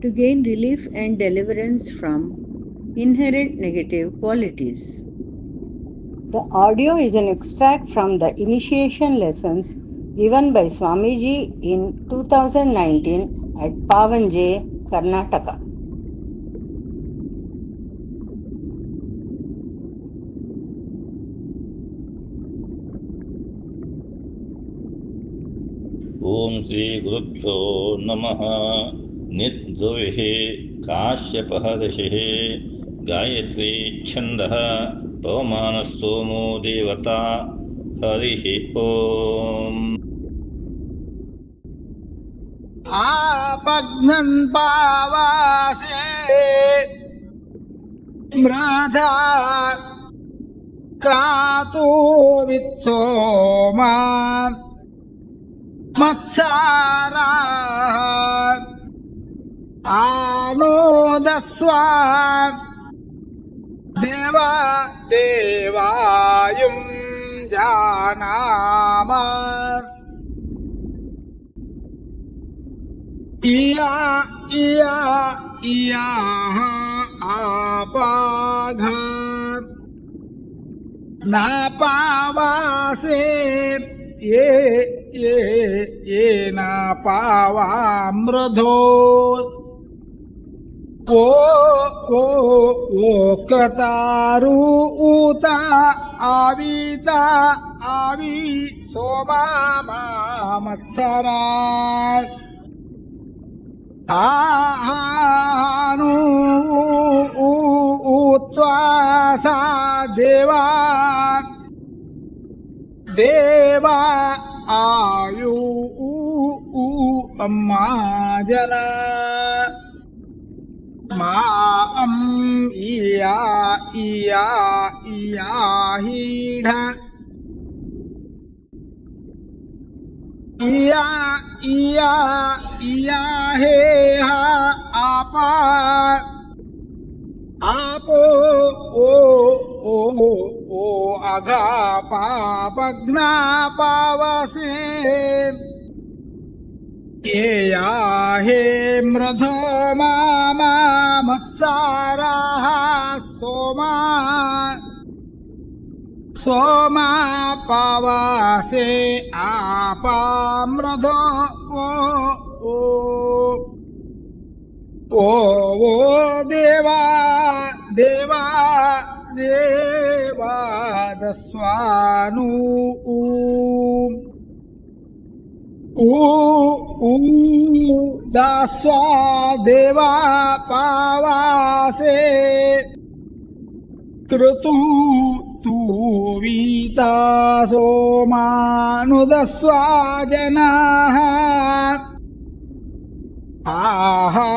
to gain relief and deliverance from inherent negative qualities. The audio is an extract from the initiation lessons given by Swamiji in 2019 at Pavanje, Karnataka. ओम श्री गुरुभ्यो नमः। निद्रुविः काश्यपः ऋषिः गायत्री छन्दः पवमानस्तोमो देवता हरिः ओम्। आपघ्नन् पावासे मृधा क्रातो वित्सोमा मत्सारा आनोदस्वा देवा देवायुं जानामा इया इया इयाः आपाघा नापावासे ये नापावामृधो ओ क्रतारूता आवीता आवी सोमा मत्सरा आहानु उत्वासा देवा देवा आयु अम्मा जना मा इया इया इया हीढ इया इया इया हे हा आपा आपो ओ अघा पापघ्ना पावसे ये या हे मृधो मामा मत्साराः सोमा सोमा पावासे आपा मृधो ओ देवा देवा देवा दस्वानु दास्वा देवा पावासे क्रतु तू वीता सोमानुदस्वा जनाः आहा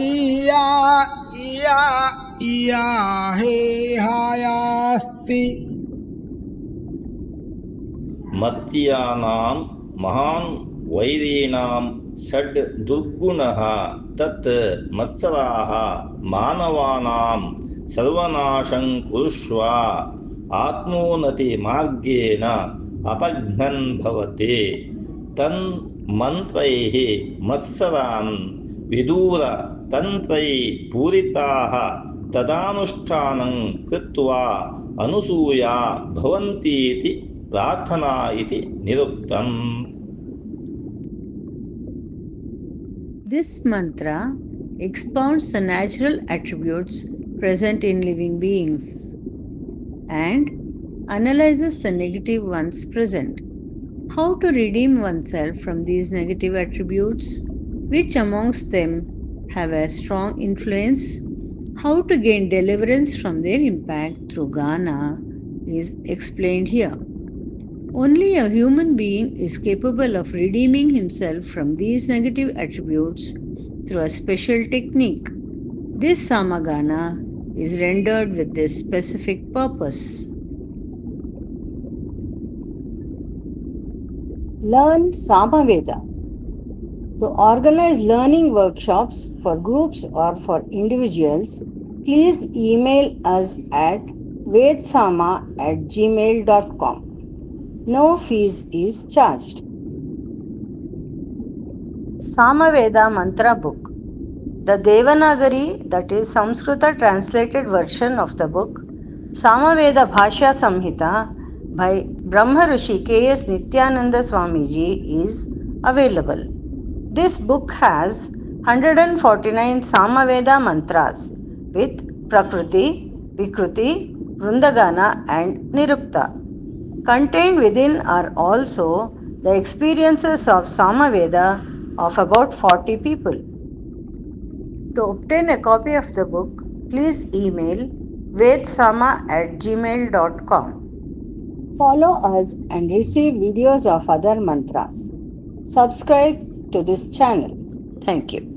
इया इया इया हे हायास्ति मत्यानां महान् वैरीणां षड् दुर्गुणः तत् मत्सराः मानवानां सर्वनाशं कुरुष्व आत्मोन्नति मार्गेण अपघ्नन् भवति तन् मन्त्रैः मत्सरान् विदूर तन्त्रैः पूरिताः तदानुष्ठानं कृत्वा अनुसूया भवन्तीति प्रार्थना इति निरुक्तम्। This mantra expounds the natural attributes present in living beings and analyzes the negative ones present. How to redeem oneself from these negative attributes, which amongst them have a strong influence, how to gain deliverance from their impact through Ghana is explained here. Only a human being is capable of redeeming himself from these negative attributes through a special technique. This Samagana is rendered with this specific purpose. Learn Samaveda. To organize learning workshops for groups or for individuals, please email us at vedsama@gmail.com. No fees is charged. Samaveda Mantra Book. The Devanagari, that is Samskrita translated version of the book, Samaveda Bhashya Samhita by Brahma Rishi K.S. Nityananda Swamiji is available. This book has 149 Samaveda mantras with Prakriti, Vikruti, Vrundagana and Nirukta. Contained within are also the experiences of Samaveda of about 40 people. To obtain a copy of the book, please email vedsama@gmail.com. Follow us and receive videos of other mantras. Subscribe to this channel. Thank you.